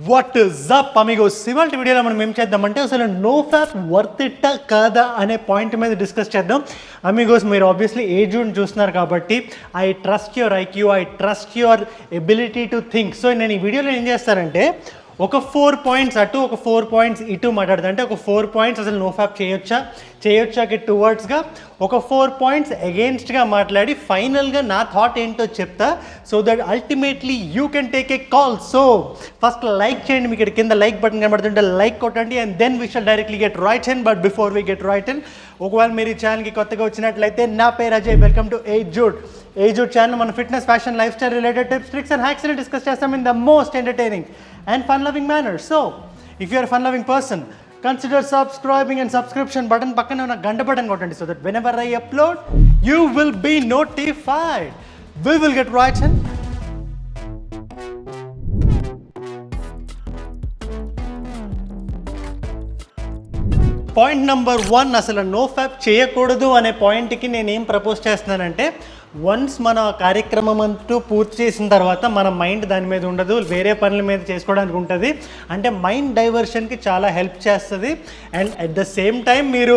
What is up Amigos, ఇవాళ వీడియోలో మనం ఏం చేద్దామంటే అసలు నో ఫ్యాప్ వర్త్ ఇట్ కాదా అనే పాయింట్ మీద డిస్కస్ చేద్దాం. అమిగోస్, మీరు ఆబ్వియస్లీ ఏజ్ని చూస్తున్నారు కాబట్టి I trust your IQ, I trust your ability to think. So నేను ఈ వీడియోలో ఏం చేస్తానంటే ఒక 4 పాయింట్స్ అటు ఒక 4 పాయింట్స్ ఇటు మాట్లాడతా. అంటే ఒక 4 పాయింట్స్ అసలు నో ఫ్యాప్ చేయొచ్చాకి టువర్డ్స్గా ఒక 4 పాయింట్స్ అగెయిన్స్ట్గా మాట్లాడి ఫైనల్గా నా థాట్ ఏంటో చెప్తా. So that ultimately you can take a call. So first like చేయండి, మీకు ఇక్కడ కింద లైక్ బటన్ కనబడుతుంటే లైక్ కొట్టండి, and then we shall directly get right in. But before we get right in, ఒకవేళ మీరు ఈ ఛానల్కి కొత్తగా వచ్చినట్లయితే నా పేరు అజయ్, వెల్కమ్ టు ఏజ్ జూడ్ ఛానల్. మన fitness, fashion, life style related tips, tricks and హ్యాక్స్ని డిస్కస్ చేస్తాం in the most entertaining and fun-loving manner. So, if you are a fun-loving person, consider subscribing and subscription button pakkana una ganda button kottandi so that whenever I upload, you will be notified. We will get right in. Point number 1, అసలు no ఫ్యాప్ చేయకూడదు అనే పాయింట్కి నేను ఏం propose చేస్తున్నానంటే, once మన కార్యక్రమం అంటూ పూర్తి చేసిన తర్వాత మన మైండ్ దాని మీద ఉండదు, వేరే పనుల మీద చేసుకోవడానికి ఉంటుంది. అంటే మైండ్ డైవర్షన్కి చాలా హెల్ప్ చేస్తుంది. And at the same time మీరు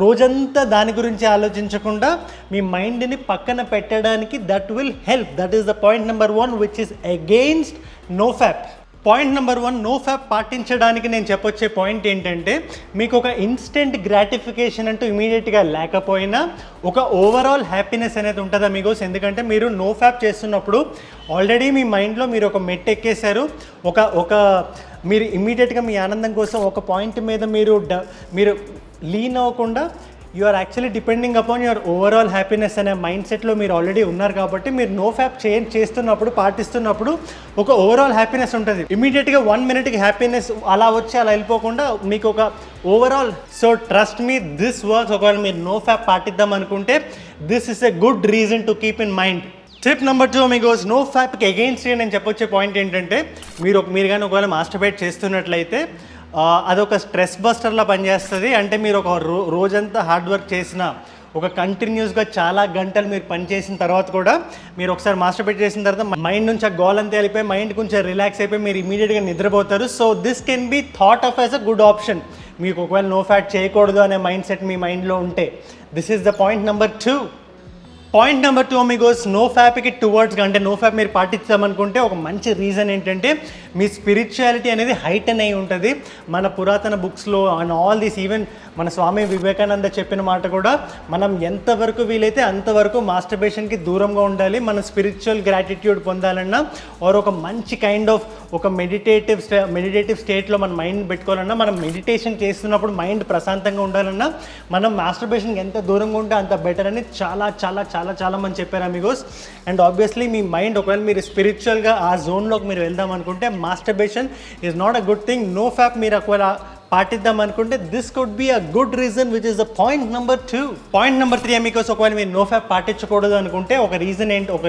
రోజంతా దాని గురించి ఆలోచించకుండా మీ మైండ్ని పక్కన పెట్టడానికి that will help. That is the point number 1 which is against no fap. Point number 1, no fap పాటించడానికి నేను చెప్పొచ్చే పాయింట్ ఏంటంటే, మీకు ఒక ఇన్స్టెంట్ గ్రాటిఫికేషన్ అంటూ ఇమీడియట్గా లేకపోయినా ఒక ఓవరాల్ హ్యాపీనెస్ అనేది ఉంటుంది అమిగోస్. ఎందుకంటే మీరు నో ఫ్యాప్ చేస్తున్నప్పుడు ఆల్రెడీ మీ మైండ్లో మీరు ఒక మెట్ ఎక్కేశారు. మీరు ఇమీడియట్గా మీ ఆనందం కోసం ఒక పాయింట్ మీద మీరు లీన్ అవ్వకుండా you are actually depending upon your overall happiness అనే మైండ్ సెట్లో మీరు ఆల్రెడీ ఉన్నారు. కాబట్టి మీరు నో ఫ్యాప్ చేస్తున్నప్పుడు, పాటిస్తున్నప్పుడు ఒక ఓవరాల్ హ్యాపీనెస్ ఉంటుంది. ఇమీడియట్గా 1 మినిట్కి హ్యాపీనెస్ అలా వచ్చి అలా వెళ్ళిపోకుండా మీకు ఒక overall. So trust me, this works. ఒకవేళ మీరు నో ఫ్యాప్ పాటిద్దాం అనుకుంటే this is a good reason to keep in mind. Tip number 2 amigos, no ఫ్యాప్కి అగెయిన్స్ట్ నేను చెప్పొచ్చే పాయింట్ ఏంటంటే, మీరు కానీ ఒకవేళ మాస్టర్బేట్ చేస్తున్నట్లయితే అదొక స్ట్రెస్ బస్టర్లా పనిచేస్తుంది. అంటే మీరు ఒక రోజంతా హార్డ్ వర్క్ చేసిన, ఒక కంటిన్యూస్గా చాలా గంటలు మీరు పనిచేసిన తర్వాత కూడా మీరు ఒకసారి మాస్టర్బేట్ చేసిన తర్వాత మైండ్ నుంచి ఆ గోల్ అంతా వెళ్ళిపోయి మైండ్ కొంచెం రిలాక్స్ అయిపోయి మీరు ఇమీడియట్గా నిద్రపోతారు. So this can be thought of as a good option. మీకు ఒకవేళ నో ఫ్యాట్ చేయకూడదు అనే మైండ్ సెట్ మీ మైండ్లో ఉంటే this is the point number 2. Point number 2 amigos, no ఫ్యాప్కి టువర్డ్స్గా, అంటే నో ఫ్యాప్ మీరు పాటించామనుకుంటే ఒక మంచి రీజన్ ఏంటంటే, మీ స్పిరిచువాలిటీ అనేది హైటన్ అయి ఉంటుంది. మన పురాతన బుక్స్లో అండ్ ఆల్ దీస్, ఈవెన్ మన స్వామి వివేకానంద చెప్పిన మాట కూడా, మనం ఎంతవరకు వీలైతే అంతవరకు మాస్టర్బేషన్కి దూరంగా ఉండాలి. మన స్పిరిచువల్ గ్రాటిట్యూడ్ పొందాలన్నా ఆర్ ఒక మంచి కైండ్ ఆఫ్ ఒక మెడిటేటివ్ స్టేట్లో మన మైండ్ పెట్టుకోవాలన్నా, మనం మెడిటేషన్ చేస్తున్నప్పుడు మైండ్ ప్రశాంతంగా ఉండాలన్నా మనం మాస్టర్బేషన్కి ఎంత దూరంగా ఉంటే అంత బెటర్ అని చాలా చాలా చాలా చాలా మంది చెప్పారు అమిగోస్. అండ్ ఆబ్వియస్లీ మీ మైండ్ ఒకవేళ మీరు స్పిరిచువల్గా ఆ జోన్లోకి మీరు వెళ్దాం అనుకుంటే masturbation is not a good thing. No fap మీరు ఒకవేళ పాటిద్దాం అనుకుంటే this could be a good reason which is the point number 2. Point number 3 amigos, ఒకవేళ మీరు నో ఫ్యాప్ పాటించకూడదు అనుకుంటే ఒక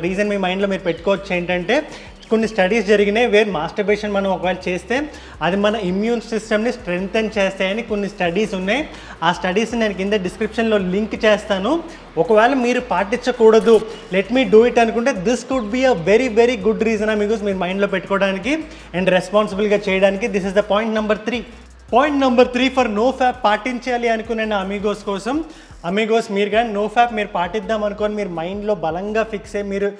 రీజన్ మీ మైండ్లో మీరు పెట్టుకోవచ్చు. ఏంటంటే, కొన్ని స్టడీస్ జరిగినాయి వేర్ మాస్టర్బేషన్ మనం ఒకవేళ చేస్తే అది మన ఇమ్యూన్ సిస్టమ్ని స్ట్రెంగ్తెన్ చేస్తాయని కొన్ని స్టడీస్ ఉన్నాయి. ఆ స్టడీస్ నేను కింద డిస్క్రిప్షన్లో లింక్ చేస్తాను. ఒకవేళ మీరు పాటించకూడదు, లెట్ మీ డూ ఇట్ అనుకుంటే this could be a very very good reason amigos మీరు మైండ్లో పెట్టుకోవడానికి అండ్ రెస్పాన్సిబుల్గా చేయడానికి. This is the point number 3. Point number 3 for no fap పాటించాలి అనుకునే అమిగోస్ కోసం, అమిగోస్ మీరు కానీ నో ఫ్యాప్ మీరు పాటిద్దాం అనుకొని మీరు మైండ్లో బలంగా ఫిక్స్ అయ్యి మీరు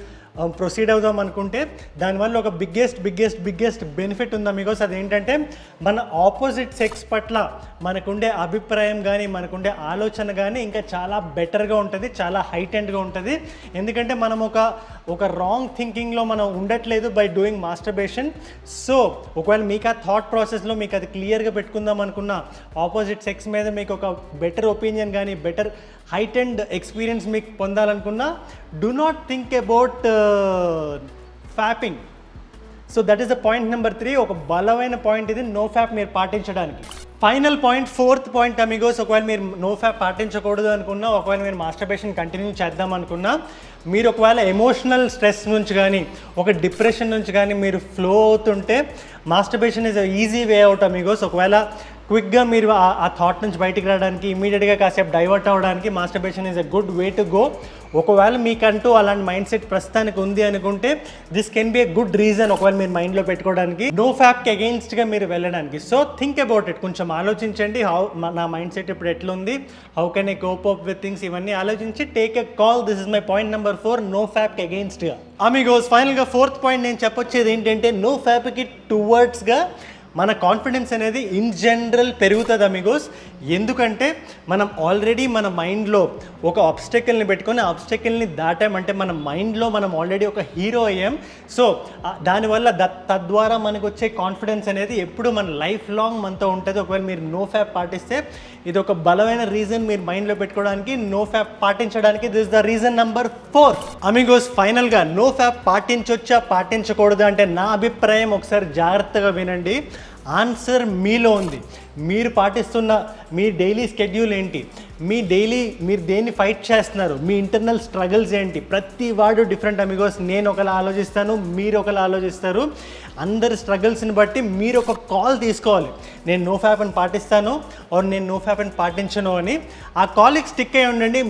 ప్రొసీడ్ అవుదాం అనుకుంటే దానివల్ల ఒక బిగ్గెస్ట్ బెనిఫిట్ ఉంది అమిగోస్. అదేంటంటే, మన ఆపోజిట్ సెక్స్ పట్ల మనకుండే అభిప్రాయం కానీ మనకుండే ఆలోచన కానీ ఇంకా చాలా బెటర్గా ఉంటుంది, చాలా హైటెండ్గా ఉంటుంది. ఎందుకంటే మనం ఒక రాంగ్ థింకింగ్లో మనం ఉండట్లేదు బై డూయింగ్ మాస్టర్బేషన్. సో ఒకవేళ మీకు ఆ థాట్ ప్రాసెస్లో మీకు అది క్లియర్గా పెట్టుకుందాం అనుకున్న, ఆపోజిట్ సెక్స్ మీద మీకు ఒక బెటర్ ఒపీనియన్ కానీ బెటర్ హైటెండ్ ఎక్స్పీరియన్స్ మీకు పొందాలనుకున్నా, do not think about fapping. So that is the point number 3. ఒక బలమైన పాయింట్ ఇది నో ఫ్యాప్ మీరు పాటించడానికి. Final point, 4th point Amigos, ఒకవేళ మీరు నో ఫ్యాప్ పాటించకూడదు అనుకున్నా, ఒకవేళ మీరు మాస్టర్బేషన్ కంటిన్యూ చేద్దాం అనుకున్నా, మీరు ఒకవేళ ఎమోషనల్ స్ట్రెస్ నుంచి కానీ ఒక డిప్రెషన్ నుంచి కానీ మీరు ఫ్లో అవుతుంటే masturbation is a easy way out Amigos. ఒకవేళ క్విక్గా మీరు ఆ థాట్ నుంచి బయటికి రావడానికి, ఇమీడియట్గా కాసేపు డైవర్ట్ అవ్వడానికి masturbation is a good way to go. ఒకవేళ మీకంటూ అలాంటి మైండ్ సెట్ ప్రస్తుతానికి ఉంది అనుకుంటే this can be a good reason ఒకవేళ మీరు మైండ్లో పెట్టుకోవడానికి, నో ఫ్యాప్కి అగెయిన్స్ట్గా మీరు వెళ్ళడానికి. సో థింక్ అబౌట్ ఇట్, కొంచెం ఆలోచించండి. నా మైండ్ సెట్ ఇప్పుడు ఎట్లుంది, how can I cope up with things, ఇవన్నీ ఆలోచించి take a call. This is my point number 4, no ఫ్యాప్కి అగెయిన్స్ట్గా. అమిగోస్ ఫైనల్గా 4th పాయింట్ నేను చెప్పొచ్చేది ఏంటంటే నో ఫ్యాప్కి టువర్డ్స్గా మన కాన్ఫిడెన్స్ అనేది ఇన్ జనరల్ పెరుగుతుంది అమిగోస్. ఎందుకంటే మనం ఆల్రెడీ మన మైండ్లో ఒక ఆబ్స్టెకల్ని పెట్టుకొని ఆ ఆబ్స్టెకల్ని దాటామంటే మన మైండ్లో మనం ఆల్రెడీ ఒక హీరో అయ్యాం. సో దానివల్ల తద్వారా మనకు వచ్చే కాన్ఫిడెన్స్ అనేది ఎప్పుడు మన లైఫ్ లాంగ్ మనతో ఉంటుంది. ఒకవేళ మీరు నో ఫ్యాప్ పాటిస్తే ఇది ఒక బలమైన రీజన్ మీరు మైండ్లో పెట్టుకోవడానికి, నో ఫ్యాప్ పాటించడానికి. This is the reason number 4. Amigos ఫైనల్గా నో ఫ్యాప్ పాటించొచ్చా పాటించకూడదు అంటే నా అభిప్రాయం ఒకసారి జాగ్రత్తగా వినండి. ఆన్సర్ మీలో ఉంది. మీరు పాటిస్తున్న మీ డైలీ స్కెడ్యూల్ ఏంటి, మీరు దేన్ని ఫైట్ చేస్తున్నారు, మీ ఇంటర్నల్ స్ట్రగుల్స్ ఏంటి, ప్రతి వాడు డిఫరెంట్ అమిగోస్. నేను ఒకలా ఆలోచిస్తాను, మీరు ఒకలా ఆలోచిస్తారు. అందరి స్ట్రగుల్స్ని బట్టి మీరు ఒక కాల్ తీసుకోవాలి. నేను నో ఫ్యాప్ అని పాటిస్తాను ఆర్ నేను నో ఫ్యాప్ అని పాటించను అని. ఆ కాల్కి స్టిక్ అయి ఉండండి.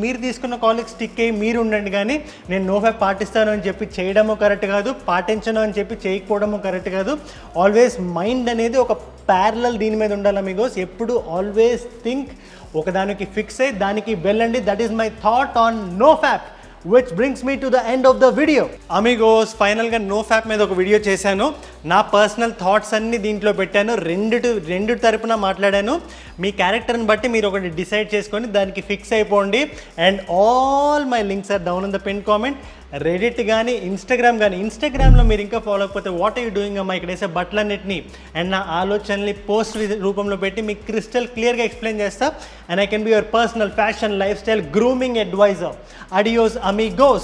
మీరు తీసుకున్న కాల్కి స్టిక్ అయ్యి మీరు ఉండండి. కానీ నేను నో ఫ్యాప్ పాటిస్తాను అని చెప్పి చేయడము కరెక్ట్ కాదు, పాటించను అని చెప్పి చేయకపోవడము కరెక్ట్ కాదు. ఆల్వేస్ మైండ్ అనేది ఒక ప్యారలల్ దీని మీద ఉండాలి అమిగోస్. ఎప్పుడు ఆల్వేస్ థింక్, ఒకదానికి ఫిక్స్ అయ్యి దానికి వెళ్ళండి. That is my thought on no fap, which brings me to the end of the video. Amigos, ఫైనల్గా నో ఫ్యాప్ మీద ఒక వీడియో చేశాను. నా పర్సనల్ థాట్స్ అన్ని దీంట్లో పెట్టాను. రెండు తరపున మాట్లాడాను. మీ క్యారెక్టర్ని బట్టి మీరు ఒకటి డిసైడ్ చేసుకొని దానికి ఫిక్స్ అయిపోండి. And all my links are down in the pin comment. Reddit కానీ ఇన్స్టాగ్రామ్ కానీ, ఇన్స్టాగ్రామ్లో మీరు ఇంకా ఫాలో అవ్వకపోతే వాట్ ఆర్ యూ డూయింగ్ అమ్మా, ఇక్కడ వేసే బట్టలన్నిటిని అండ్ నా ఆలోచనల్ని పోస్ట్ రూపంలో పెట్టి మీకు క్రిస్టల్ క్లియర్గా ఎక్స్ప్లెయిన్ చేస్తా. And I can be your personal fashion life style grooming advisor. Adios amigos.